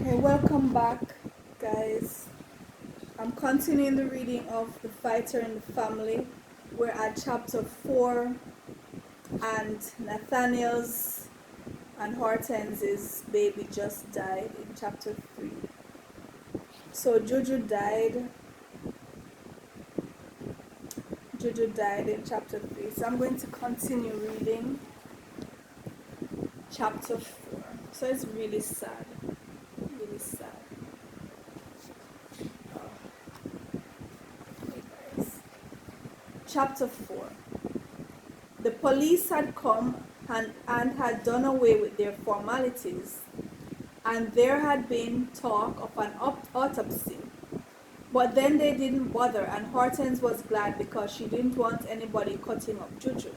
Okay, welcome back, guys. I'm continuing the reading of The Fighter in the Family. We're at chapter 4, and Nathaniel's and Hortense's baby just died in chapter 3. So Juju died in chapter 3. So I'm going to continue reading chapter 4. So it's really sad. Really sad. Okay, guys. Chapter 4. The police had come and had done away with their formalities, and there had been talk of an autopsy. But then they didn't bother, and Hortense was glad because she didn't want anybody cutting up Juju.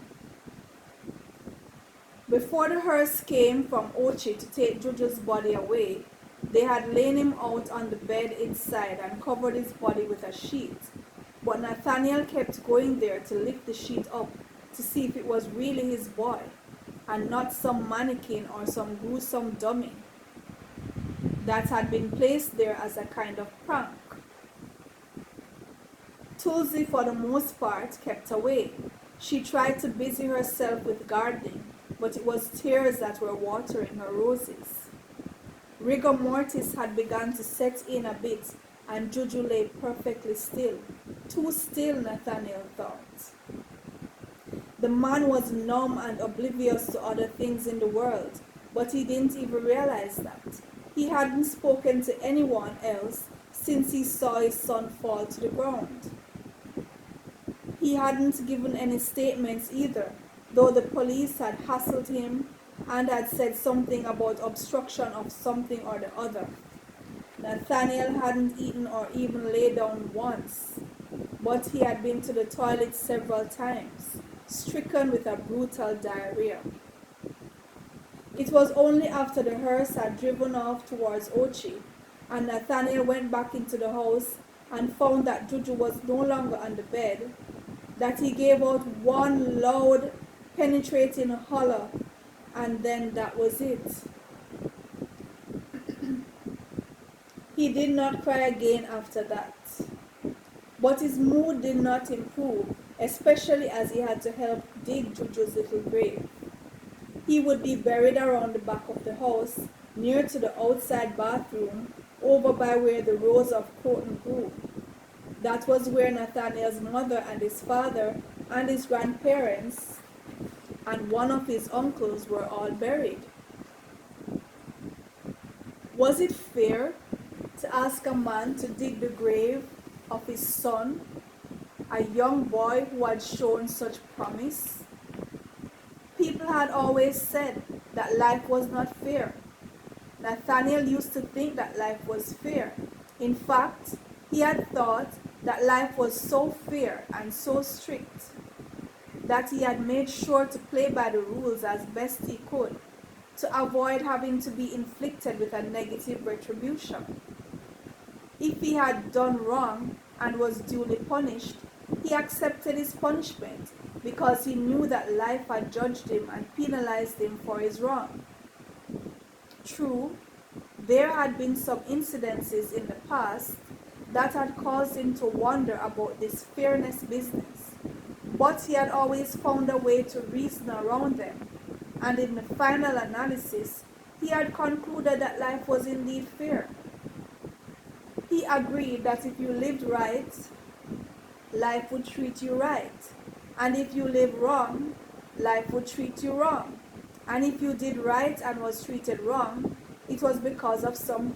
Before the hearse came from Ochi to take Juju's body away, they had laid him out on the bed inside and covered his body with a sheet. But Nathaniel kept going there to lift the sheet up to see if it was really his boy, and not some mannequin or some gruesome dummy that had been placed there as a kind of prank. Tulsi, for the most part, kept away. She tried to busy herself with gardening, but it was tears that were watering her roses. Rigor mortis had begun to set in a bit, and Juju lay perfectly still. Too still, Nathaniel thought. The man was numb and oblivious to other things in the world, but he didn't even realize that. He hadn't spoken to anyone else since he saw his son fall to the ground. He hadn't given any statements either, though the police had hassled him and had said something about obstruction of something or the other. Nathaniel hadn't eaten or even lay down once, but he had been to the toilet several times, stricken with a brutal diarrhea. It was only after the hearse had driven off towards Ochi, and Nathaniel went back into the house and found that Juju was no longer on the bed, that he gave out one loud, penetrating holler, and then that was it. He did not cry again after that. But his mood did not improve, especially as he had to help dig Juju's little grave. He would be buried around the back of the house, near to the outside bathroom, over by where the rows of cotton grew. That was where Nathaniel's mother and his father and his grandparents and one of his uncles were all buried. Was it fair to ask a man to dig the grave of his son, a young boy who had shown such promise? People had always said that life was not fair. Nathaniel used to think that life was fair. In fact, he had thought that life was so fair and so strict that he had made sure to play by the rules as best he could to avoid having to be inflicted with a negative retribution. If he had done wrong and was duly punished, he accepted his punishment because he knew that life had judged him and penalized him for his wrong. True, there had been some incidences in the past that had caused him to wonder about this fairness business, but he had always found a way to reason around them, and in the final analysis, he had concluded that life was indeed fair. He agreed that if you lived right, life would treat you right, and if you lived wrong, life would treat you wrong, and if you did right and was treated wrong, it was because of some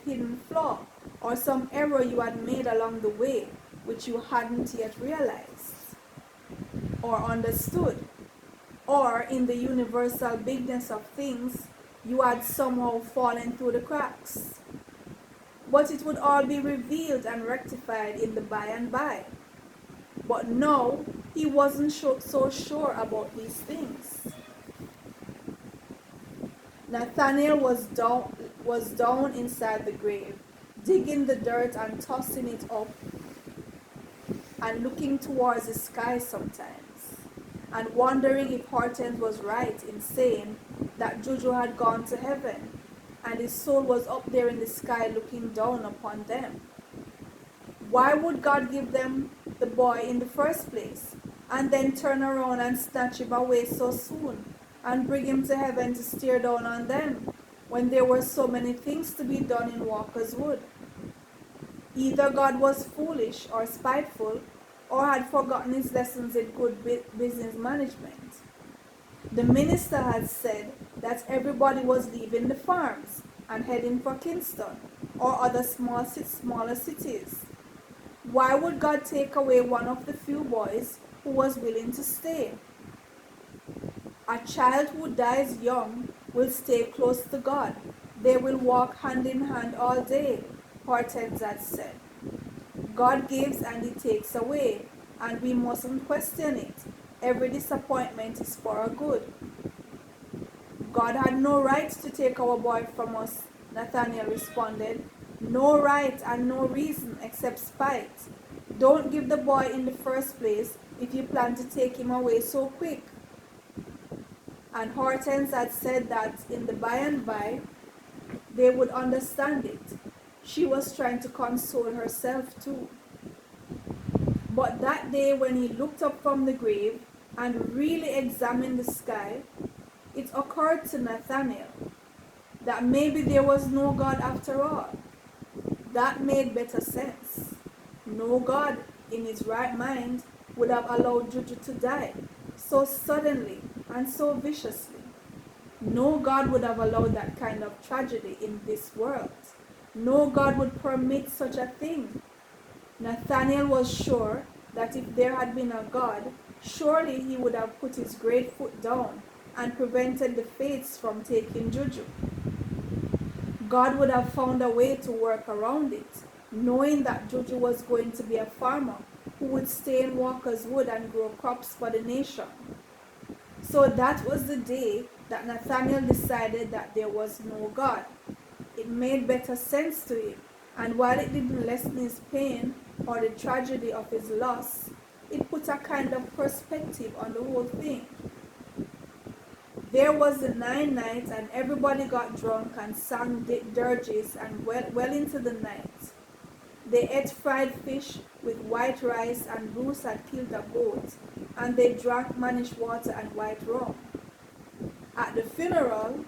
hidden flaw or some error you had made along the way which you hadn't yet realized or understood, or in the universal bigness of things you had somehow fallen through the cracks. But it would all be revealed and rectified in the by and by. But no, he wasn't so sure about these things. Nathaniel was down inside the grave, digging the dirt and tossing it up and looking towards the sky sometimes, and wondering if Hortense was right in saying that Juju had gone to heaven, and his soul was up there in the sky looking down upon them. Why would God give them the boy in the first place, and then turn around and snatch him away so soon, and bring him to heaven to stare down on them, when there were so many things to be done in Walker's Wood? Either God was foolish or spiteful, or had forgotten his lessons in good business management. The minister had said that everybody was leaving the farms and heading for Kingston or other smaller cities. Why would God take away one of the few boys who was willing to stay? A child who dies young will stay close to God. They will walk hand in hand all day, Hortense had said. God gives and he takes away, and we mustn't question it. Every disappointment is for our good. God had no right to take our boy from us, Nathaniel responded. No right and no reason except spite. Don't give the boy in the first place if you plan to take him away so quick. And Hortense had said that in the by and by they would understand it. She was trying to console herself too. But that day when he looked up from the grave and really examined the sky, it occurred to Nathaniel that maybe there was no God after all. That made better sense. No God in his right mind would have allowed Juju to die so suddenly and so viciously. No God would have allowed that kind of tragedy in this world. No God would permit such a thing. Nathaniel was sure that if there had been a God, surely he would have put his great foot down and prevented the fates from taking Juju. God would have found a way to work around it, knowing that Juju was going to be a farmer who would stay in Walker's Wood and grow crops for the nation. So that was the day that Nathaniel decided that there was no God. It made better sense to him, and while it didn't lessen his pain or the tragedy of his loss, it put a kind of perspective on the whole thing. There was the 9 nights, and everybody got drunk and sang dirges and well into the night. They ate fried fish with white rice, and Bruce had killed a goat, and they drank Manish water and white rum. At the funeral,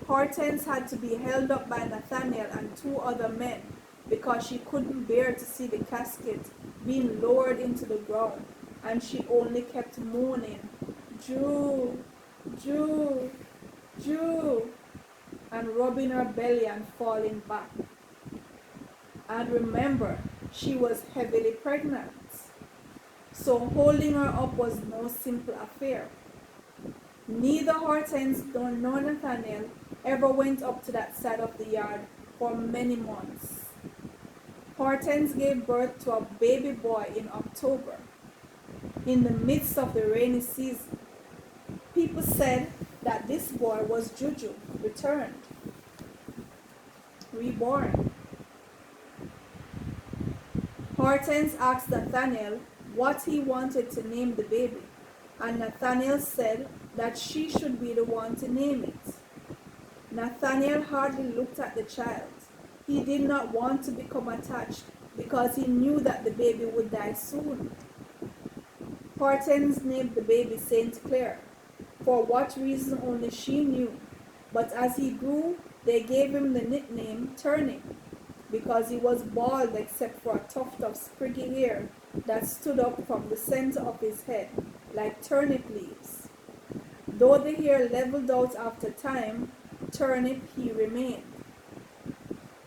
Hortense had to be held up by Nathaniel and 2 other men because she couldn't bear to see the casket being lowered into the ground, and she only kept moaning, "Jew, Jew, Jew," and rubbing her belly and falling back. And remember, she was heavily pregnant, so holding her up was no simple affair. Neither Hortense nor Nathaniel ever went up to that side of the yard for many months. Hortense gave birth to a baby boy in October, in the midst of the rainy season. People said that this boy was Juju, returned, reborn. Hortense asked Nathaniel what he wanted to name the baby, and Nathaniel said that she should be the one to name it. Nathaniel hardly looked at the child. He did not want to become attached because he knew that the baby would die soon. Hortense named the baby St. Clair, for what reason only she knew, but as he grew, they gave him the nickname Turnip, because he was bald except for a tuft of spriggy hair that stood up from the center of his head, like turnip leaves. Though the hair leveled out after time, Turnip he remained.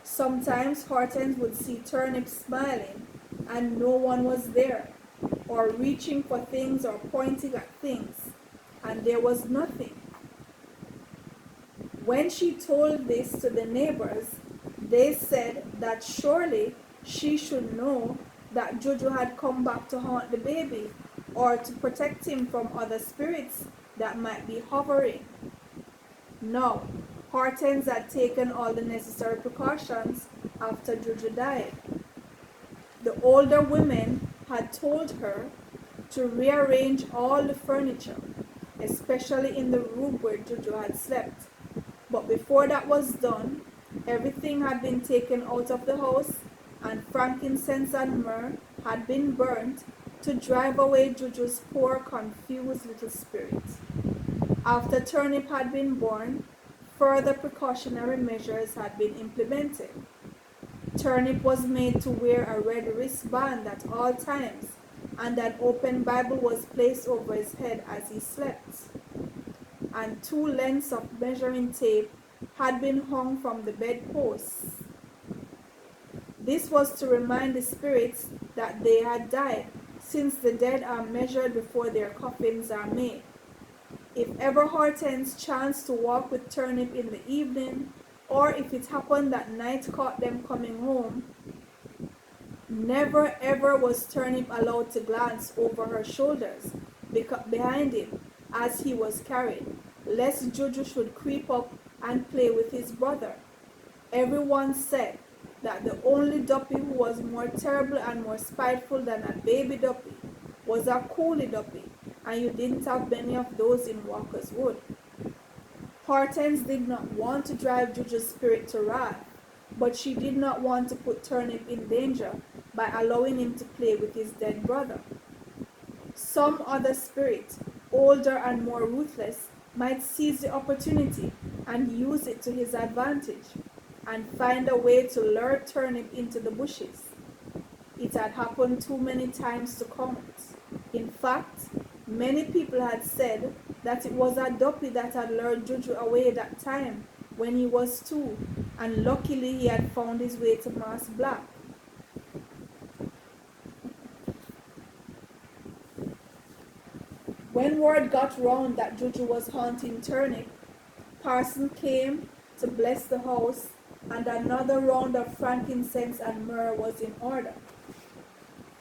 Sometimes Hortense would see Turnip smiling, and no one was there, or reaching for things or pointing at things, and there was nothing. When she told this to the neighbors, they said that surely she should know that Jojo had come back to haunt the baby, or to protect him from other spirits that might be hovering. No, Hortense had taken all the necessary precautions after Jojo died. The older women had told her to rearrange all the furniture, especially in the room where Jojo had slept. But before that was done, everything had been taken out of the house, and frankincense and myrrh had been burnt to drive away Juju's poor, confused little spirit. After Turnip had been born, further precautionary measures had been implemented. Turnip was made to wear a red wristband at all times, and an open Bible was placed over his head as he slept. And 2 lengths of measuring tape had been hung from the bedposts. This was to remind the spirits that they had died, since the dead are measured before their coffins are made. If ever Hortense chanced to walk with Turnip in the evening, or if it happened that night caught them coming home, never ever was Turnip allowed to glance over her shoulders behind him as he was carried, lest Juju should creep up and play with his brother. Everyone said that the only Duppy who was more terrible and more spiteful than a baby Duppy was a coolie Duppy, and you didn't have many of those in Walker's Wood. Hortense did not want to drive Juju's spirit to wrath, but she did not want to put Turnip in danger by allowing him to play with his dead brother. Some other spirit, older and more ruthless, might seize the opportunity and use it to his advantage, and find a way to lure Turnip into the bushes. It had happened too many times to count. In fact, many people had said that it was a Duppy that had lured Juju away that time when he was 2, and luckily he had found his way to Mass Black. When word got round that Juju was haunting Turnip, Parson came to bless the house, and another round of frankincense and myrrh was in order.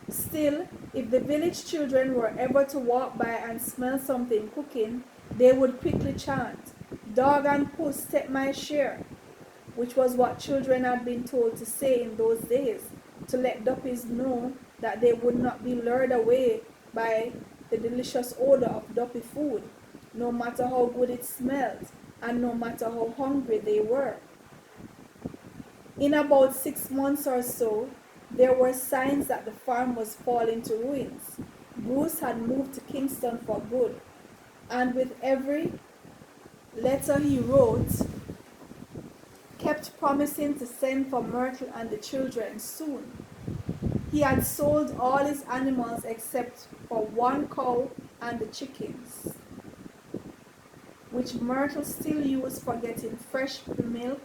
Still, if the village children were ever to walk by and smell something cooking, they would quickly chant, "Dog and puss, take my share," which was what children had been told to say in those days, to let Duppies know that they would not be lured away by the delicious odor of Duppy food, no matter how good it smelled, and no matter how hungry they were. In about 6 months or so, there were signs that the farm was falling to ruins. Bruce had moved to Kingston for good, and with every letter he wrote, kept promising to send for Myrtle and the children soon. He had sold all his animals except for 1 cow and the chickens, which Myrtle still used for getting fresh milk,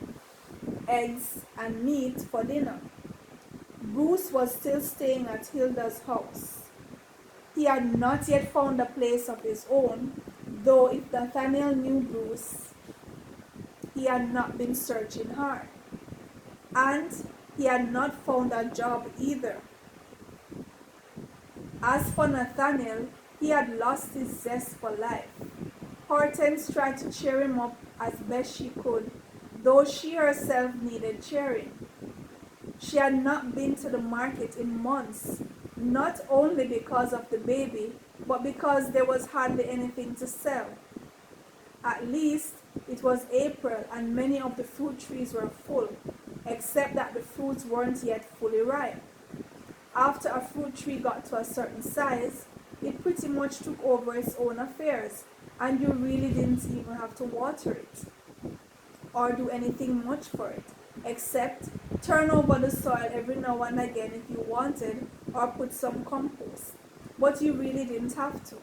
eggs, and meat for dinner. Bruce was still staying at Hilda's house. He had not yet found a place of his own, though if Nathaniel knew Bruce, he had not been searching hard. And he had not found a job either. As for Nathaniel, he had lost his zest for life. Hortense tried to cheer him up as best she could, though she herself needed cheering. She had not been to the market in months, not only because of the baby, but because there was hardly anything to sell. At least it was April and many of the fruit trees were full, except that the fruits weren't yet fully ripe. After a fruit tree got to a certain size, it pretty much took over its own affairs, and you really didn't even have to water it or do anything much for it, except turn over the soil every now and again if you wanted, or put some compost. But you really didn't have to.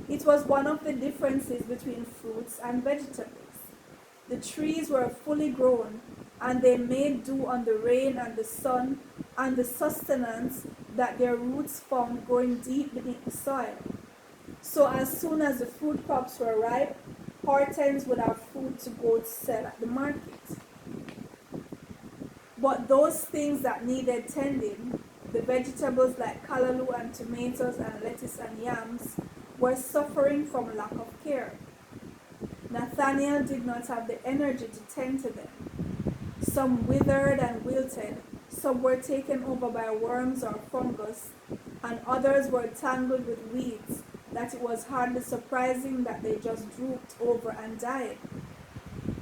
It was one of the differences between fruits and vegetables. The trees were fully grown, and they made do on the rain and the sun and the sustenance that their roots found growing deep beneath the soil. So as soon as the fruit crops were ripe, Hortense would have fruit to go to sell at the market. But those things that needed tending, the vegetables like callaloo and tomatoes and lettuce and yams, were suffering from lack of care. Nathaniel did not have the energy to tend to them. Some withered and wilted, some were taken over by worms or fungus, and others were tangled with weeds that it was hardly surprising that they just drooped over and died.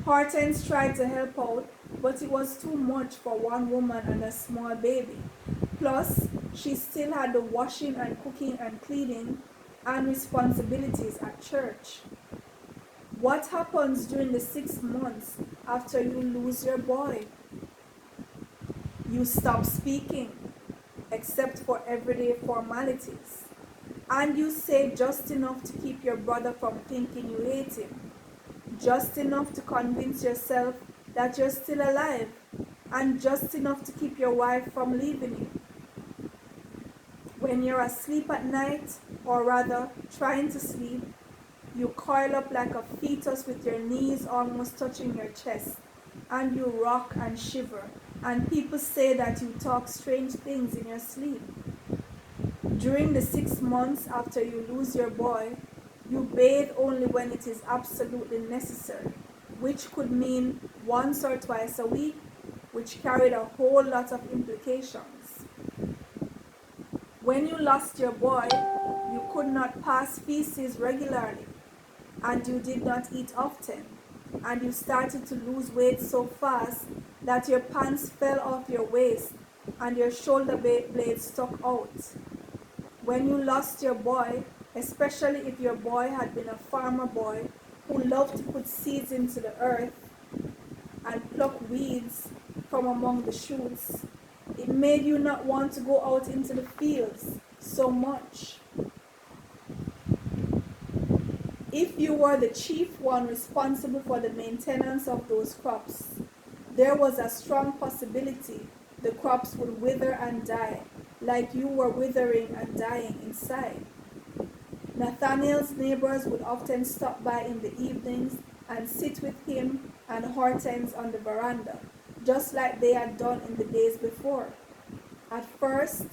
Hortense tried to help out, but it was too much for one woman and a small baby. Plus, she still had the washing and cooking and cleaning and responsibilities at church. What happens during the 6 months after you lose your boy? You stop speaking, except for everyday formalities. And you say just enough to keep your brother from thinking you hate him. Just enough to convince yourself that you're still alive. And just enough to keep your wife from leaving you. When you're asleep at night, or rather trying to sleep, you coil up like a fetus with your knees almost touching your chest, and you rock and shiver, and people say that you talk strange things in your sleep. During the 6 months after you lose your boy, you bathe only when it is absolutely necessary, which could mean once or twice a week, which carried a whole lot of implications. When you lost your boy, you could not pass feces regularly, and you did not eat often, and you started to lose weight so fast that your pants fell off your waist and your shoulder blades stuck out. When you lost your boy, especially if your boy had been a farmer boy who loved to put seeds into the earth and pluck weeds from among the shoots, it made you not want to go out into the fields so much. If you were the chief one responsible for the maintenance of those crops, there was a strong possibility the crops would wither and die, like you were withering and dying inside. Nathaniel's neighbors would often stop by in the evenings and sit with him and Hortense on the veranda, just like they had done in the days before. At first,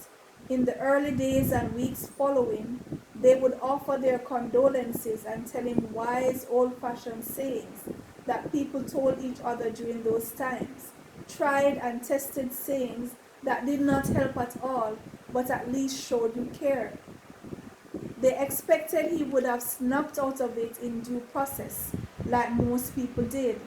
in the early days and weeks following, they would offer their condolences and tell him wise, old-fashioned sayings that people told each other during those times, tried and tested sayings that did not help at all, but at least showed you care. They expected he would have snapped out of it in due process, like most people did.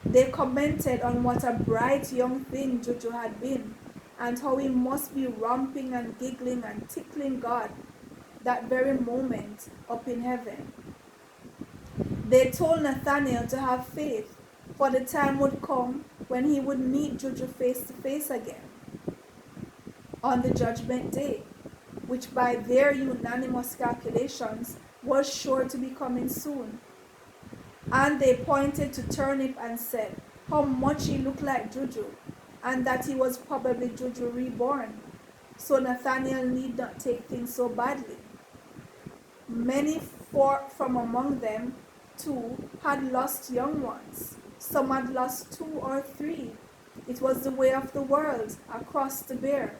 They commented on what a bright young thing Jojo had been, and how he must be romping and giggling and tickling God that very moment up in heaven. They told Nathaniel to have faith, for the time would come when he would meet Jojo face to face again on the judgment day, which by their unanimous calculations was sure to be coming soon. And they pointed to Turnip and said how much he looked like Jojo, and that he was probably Jojo reborn, so Nathaniel need not take things so badly. Many from among them, too, had lost young ones. Some had lost 2 or 3. It was the way of the world, across the bear.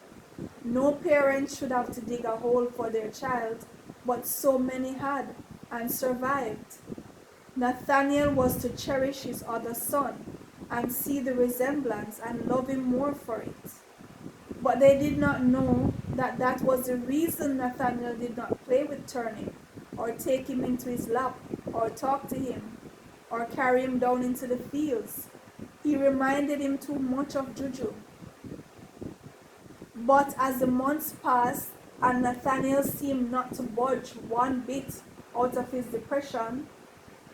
No parent should have to dig a hole for their child, but so many had, and survived. Nathaniel was to cherish his other son, and see the resemblance and love him more for it. But they did not know that that was the reason Nathaniel did not play with Turnip, or take him into his lap, or talk to him, or carry him down into the fields. He reminded him too much of Jojo. But as the months passed, and Nathaniel seemed not to budge one bit out of his depression,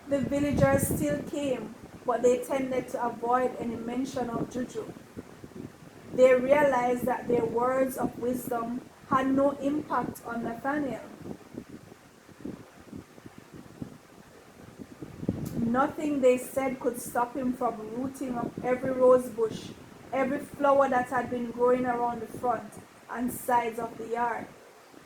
the villagers still came, but they tended to avoid any mention of Jojo. They realized that their words of wisdom had no impact on Nathaniel. Nothing they said could stop him from rooting up every rose bush, every flower that had been growing around the front and sides of the yard.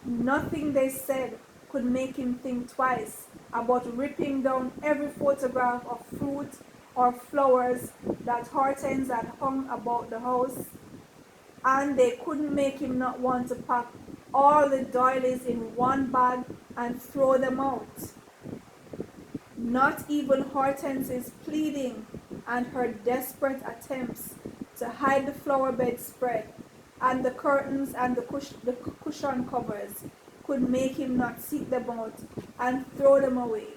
Nothing they said could make him think twice about ripping down every photograph of fruit or flowers that Hortense had hung about the house, and they couldn't make him not want to pack all the doilies in one bag and throw them out. Not even Hortense's pleading and her desperate attempts to hide the flower bed spread and the curtains and the cushion covers could make him not seek them out and throw them away.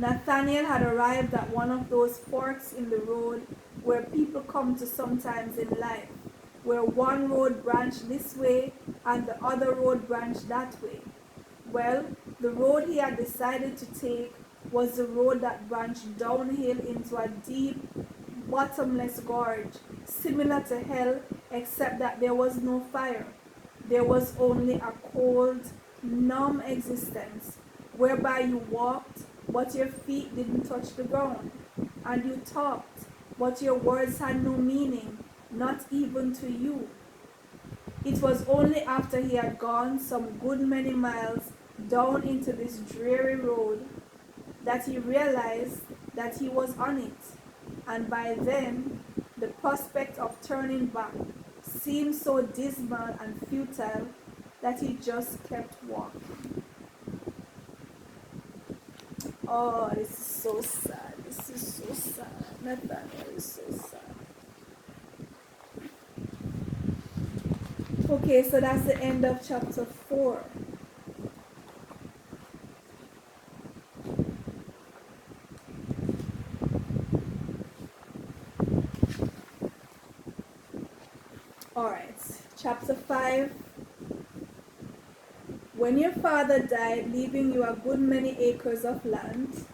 Nathanael had arrived at one of those forks in the road where people come to sometimes in life, where one road branched this way and the other road branched that way. Well, the road he had decided to take was the road that branched downhill into a deep, bottomless gorge, similar to hell, except that there was no fire. There was only a cold, numb existence, whereby you walked, but your feet didn't touch the ground, and you talked, but your words had no meaning, not even to you. It was only after he had gone some good many miles down into this dreary road that he realized that he was on it, and by then the prospect of turning back seemed so dismal and futile that he just kept walking. Oh, this is so sad. This is so sad. Nathaniel is so sad. Okay, so that's the end of chapter 4. Alright, chapter 5. When your father died, leaving you a good many acres of land,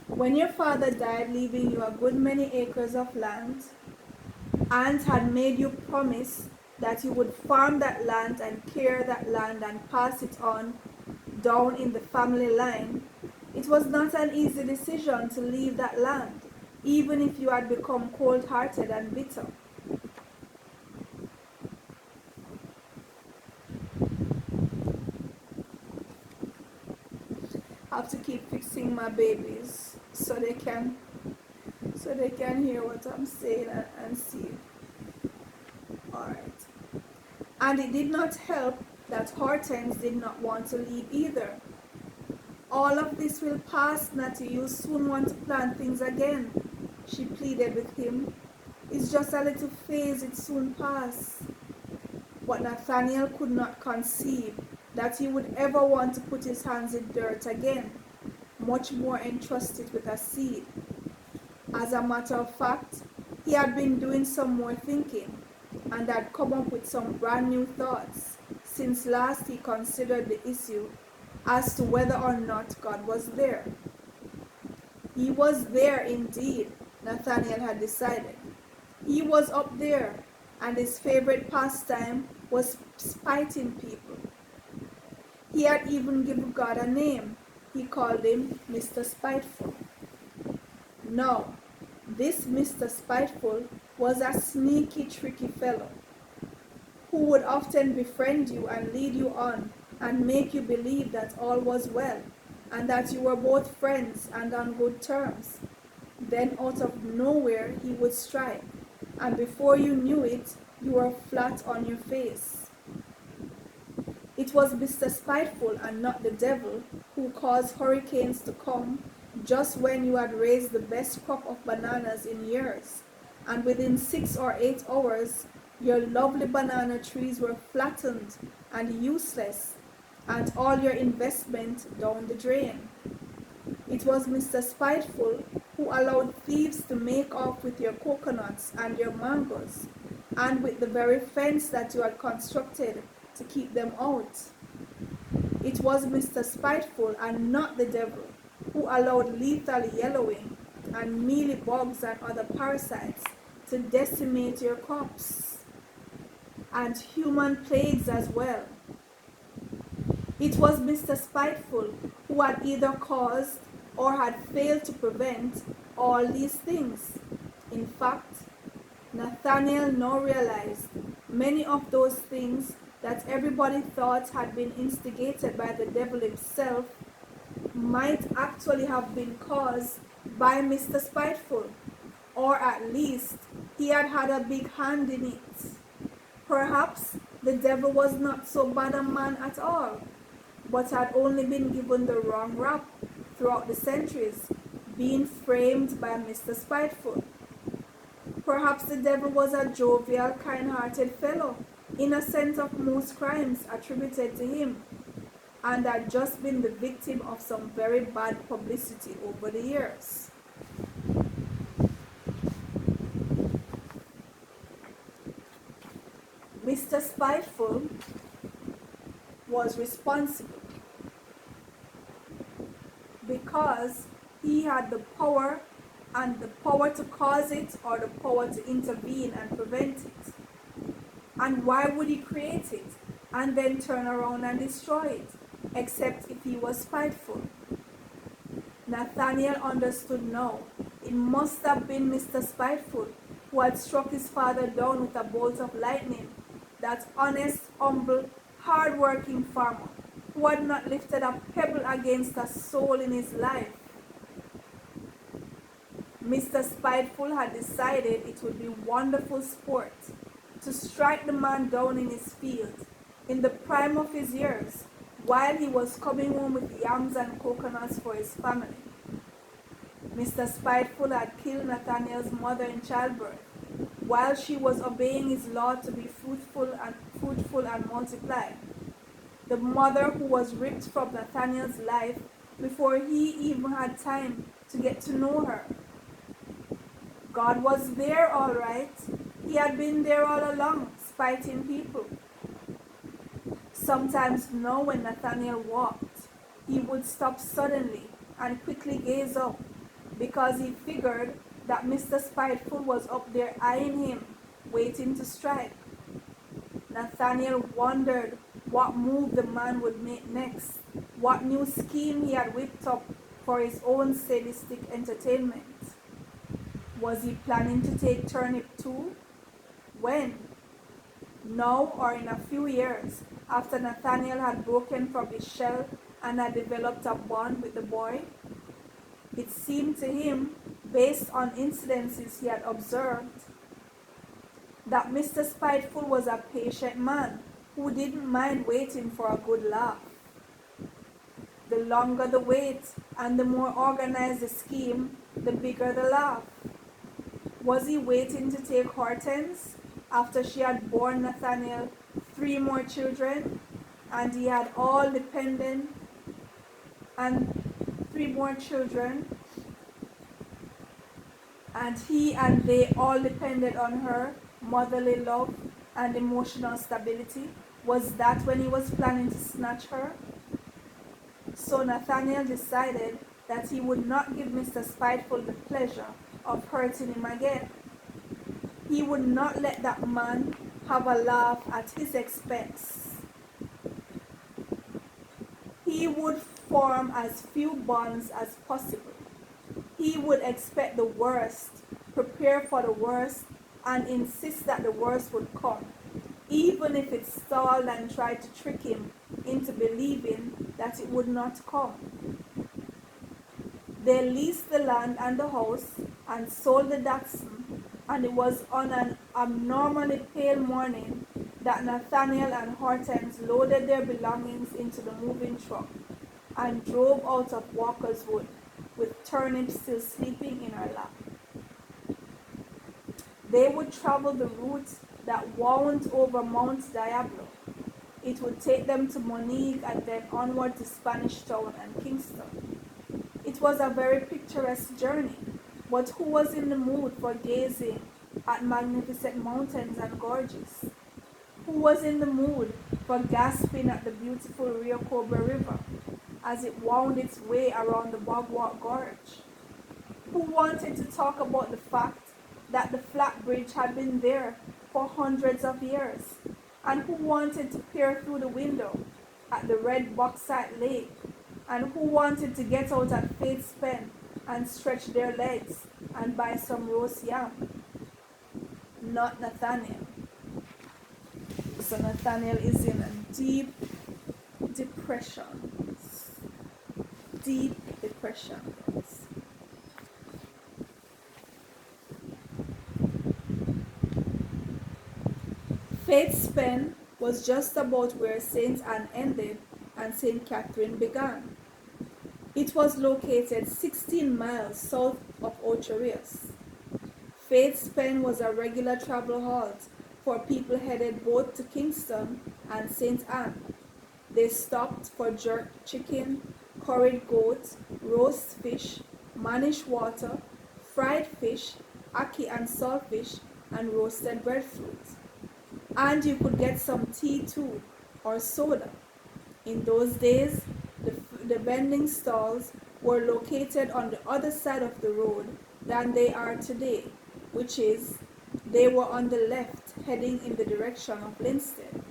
when your father died, leaving you a good many acres of land, and had made you promise that you would farm that land and care that land and pass it on down in the family line, it was not an easy decision to leave that land, even if you had become cold-hearted and bitter. I have to keep fixing my babies so they can hear what I'm saying and see. Alright. And it did not help that Hortense did not want to leave either. All of this will pass, Natty. You soon want to plan things again, she pleaded with him. It's just a little phase, it soon pass. But Nathaniel could not conceive that he would ever want to put his hands in dirt again, much more entrust it with a seed. As a matter of fact, he had been doing some more thinking, and had come up with some brand new thoughts since last he considered the issue as to whether or not God was there. He was there indeed, Nathaniel had decided. He was up there, and his favorite pastime was spiting people. He had even given God a name. He called him Mr. Spiteful. Now, this Mr. Spiteful was a sneaky, tricky fellow who would often befriend you and lead you on and make you believe that all was well and that you were both friends and on good terms. Then out of nowhere he would strike, and before you knew it, you were flat on your face. It was Mr. Spiteful and not the devil who caused hurricanes to come just when you had raised the best crop of bananas in years, and within 6 or 8 hours your lovely banana trees were flattened and useless, and all your investment down the drain. It was Mr. Spiteful who allowed thieves to make off with your coconuts and your mangoes, and with the very fence that you had constructed to keep them out. It was Mr. Spiteful and not the devil who allowed lethal yellowing and mealybugs and other parasites to decimate your crops, and human plagues as well. It was Mr. Spiteful who had either caused or had failed to prevent all these things. In fact, Nathaniel now realized many of those things that everybody thought had been instigated by the devil himself might actually have been caused by Mr. Spiteful, or at least he had had a big hand in it. Perhaps the devil was not so bad a man at all, but had only been given the wrong rap throughout the centuries, being framed by Mr. Spiteful. Perhaps the devil was a jovial, kind-hearted fellow, innocent of most crimes attributed to him, and had just been the victim of some very bad publicity over the years. Mr. Spiteful was responsible because he had the power, and the power to cause it or the power to intervene and prevent it. And why would he create it and then turn around and destroy it, except if he was spiteful? Nathaniel understood now. It must have been Mr. Spiteful who had struck his father down with a bolt of lightning, that honest, humble, hard-working farmer who had not lifted a pebble against a soul in his life. Mr. Spiteful had decided it would be wonderful sport to strike the man down in his field, in the prime of his years, while he was coming home with yams and coconuts for his family. Mr. Spiteful had killed Nathaniel's mother in childbirth, while she was obeying his law to be fruitful and multiply. The mother who was ripped from Nathaniel's life before he even had time to get to know her. God was there, all right. He had been there all along, spiting people. Sometimes now when Nathaniel walked, he would stop suddenly and quickly gaze up, because he figured that Mr. Spiteful was up there eyeing him, waiting to strike. Nathaniel wondered what move the man would make next, what new scheme he had whipped up for his own sadistic entertainment. Was he planning to take turnip too? When? Now or in a few years, after Nathaniel had broken from his shell and had developed a bond with the boy? It seemed to him, based on incidences he had observed, that Mr. Spiteful was a patient man who didn't mind waiting for a good laugh. The longer the wait and the more organized the scheme, the bigger the laugh. Was he waiting to take Hortense after she had borne Nathaniel 3 more children, and he had all dependent and 3 more children, and he and they all depended on her motherly love and emotional stability? Was that when he was planning to snatch her? So Nathaniel decided that he would not give Mr. Spiteful the pleasure of hurting him again. He would not let that man have a laugh at his expense. He would form as few bonds as possible. He would expect the worst, prepare for the worst, and insist that the worst would come, even if it stalled and tried to trick him into believing that it would not come. They leased the land and the house and sold the Datsun, and it was on an abnormally pale morning that Nathaniel and Hortense loaded their belongings into the moving truck and drove out of Walker's Wood, with Turnip still sleeping in her lap. They would travel the route that wound over Mount Diablo. It would take them to Monique and then onward to Spanish Town and Kingston. It was a very picturesque journey, but who was in the mood for gazing at magnificent mountains and gorges? Who was in the mood for gasping at the beautiful Rio Cobre River as it wound its way around the Bogwalk Gorge? Who wanted to talk about the fact that the flat bridge had been there for hundreds of years? And who wanted to peer through the window at the red bauxite lake? And who wanted to get out at Faith's Pen and stretch their legs and buy some roast yam? Not Nathaniel. So Nathaniel is in a deep depression. Deep depression. Faith's Pen was just about where St. Anne ended and St. Catherine began. It was located 16 miles south of Ocho Rios. Faith's Pen was a regular travel halt for people headed both to Kingston and St. Anne. They stopped for jerk chicken, curried goat, roast fish, mannish water, fried fish, ackee and saltfish, and roasted breadfruit. And you could get some tea too, or soda. In those days, the vending stalls were located on the other side of the road than they are today, which is, they were on the left heading in the direction of Linstead.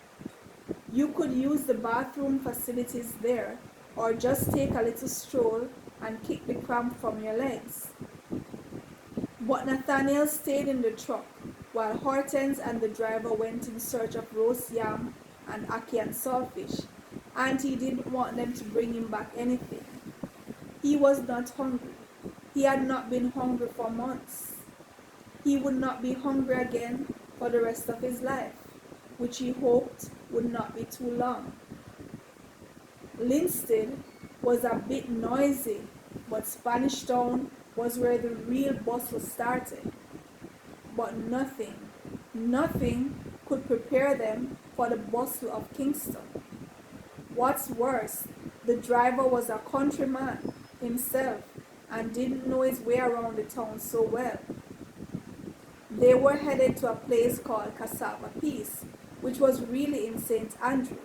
You could use the bathroom facilities there, or just take a little stroll and kick the cramp from your legs. But Nathaniel stayed in the truck while Hortense and the driver went in search of roast yam and ackee and saltfish, and he didn't want them to bring him back anything. He was not hungry. He had not been hungry for months. He would not be hungry again for the rest of his life, which he hoped would not be too long. Linstead was a bit noisy, but Spanish Town was where the real bustle started. But nothing could prepare them for the bustle of Kingston. What's worse, the driver was a countryman himself and didn't know his way around the town so well. They were headed to a place called Cassava Peace, which was really in St. Andrew,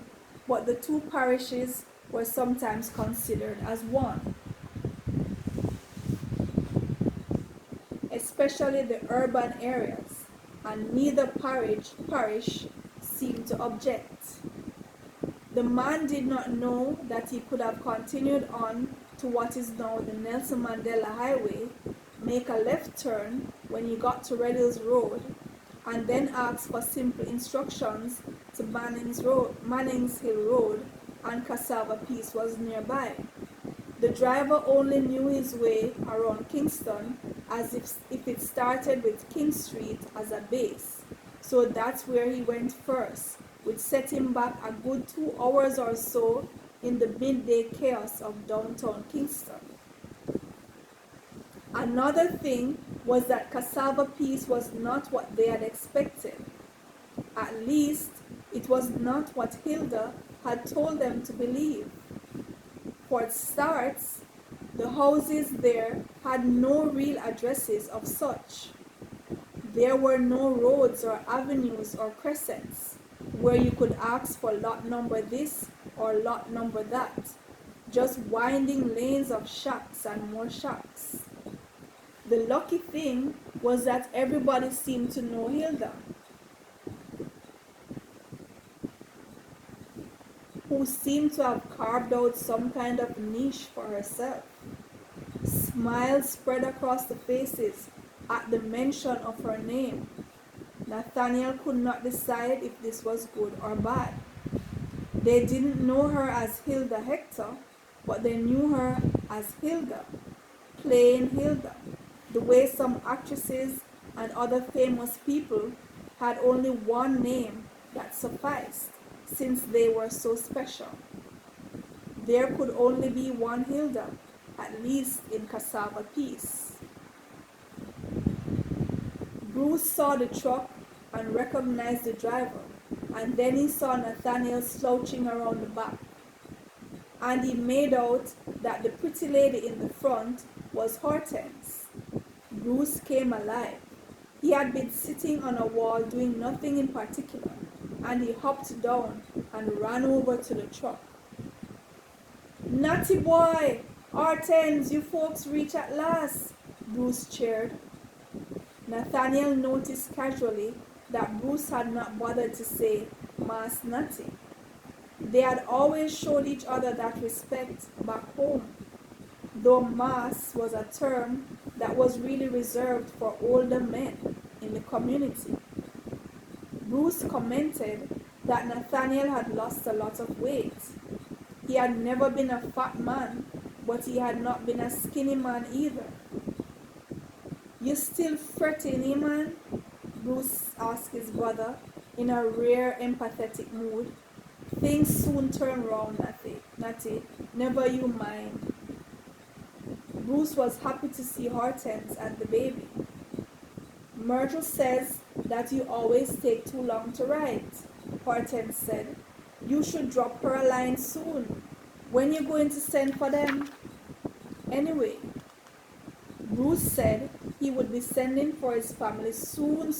but the two parishes were sometimes considered as one, especially the urban areas, and neither parish seemed to object. The man did not know that he could have continued on to what is now the Nelson Mandela Highway, make a left turn when he got to Red Hills Road, and then ask for simple instructions to Mannings Hill Road, and Cassava Peace was nearby. The driver only knew his way around Kingston as if it started with King Street as a base, so that's where he went first, which set him back a good 2 hours or so in the midday chaos of downtown Kingston. Another thing was that Cassava Peace was not what they had expected. At least, it was not what Hilda had told them to believe. For starts, the houses there had no real addresses of such. There were no roads or avenues or crescents where you could ask for lot number this or lot number that, just winding lanes of shacks and more shacks. The lucky thing was that everybody seemed to know Hilda, who seemed to have carved out some kind of niche for herself. Smiles spread across the faces at the mention of her name. Nathaniel could not decide if this was good or bad. They didn't know her as Hilda Hector, but they knew her as Hilda, plain Hilda, the way some actresses and other famous people had only one name that sufficed, since they were so special. There could only be one Hilda, at least in Cassava Peace. Bruce saw the truck and recognized the driver, and then he saw Nathaniel slouching around the back. And he made out that the pretty lady in the front was Hortense. Bruce came alive. He had been sitting on a wall doing nothing in particular, and he hopped down and ran over to the truck. "Natty boy! Hortense, you folks reach at last!" Bruce cheered. Nathaniel noticed casually that Bruce had not bothered to say Mass Natty. They had always showed each other that respect back home, though Mass was a term that was really reserved for older men in the community. Bruce commented that Nathaniel had lost a lot of weight. He had never been a fat man, but he had not been a skinny man either. "You still fretting, eh, man?" Bruce asked his brother in a rare empathetic mood. "Things soon turn round, Natty. Never you mind." Bruce was happy to see Hortense and the baby. Myrtle says that you always take too long to write. Hortense said, you should drop her a line soon. When you going to send for them? Anyway, Bruce said he would be sending for his family soon,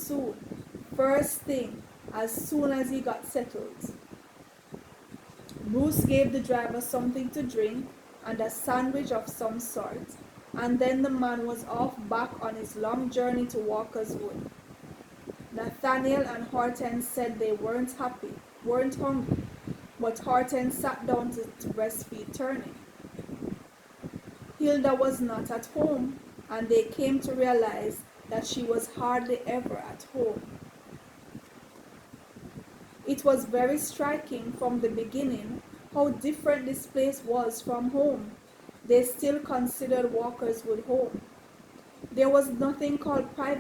first thing, as soon as he got settled. Bruce gave the driver something to drink and a sandwich of some sort, and then the man was off back on his long journey to Walker's Wood. Nathaniel and Hortense said they weren't hungry, but Hortense sat down to breastfeed Turnip. Hilda was not at home, and they came to realize that she was hardly ever at home. It was very striking from the beginning how different this place was from home. They still considered Walker's Wood home. There was nothing called privacy.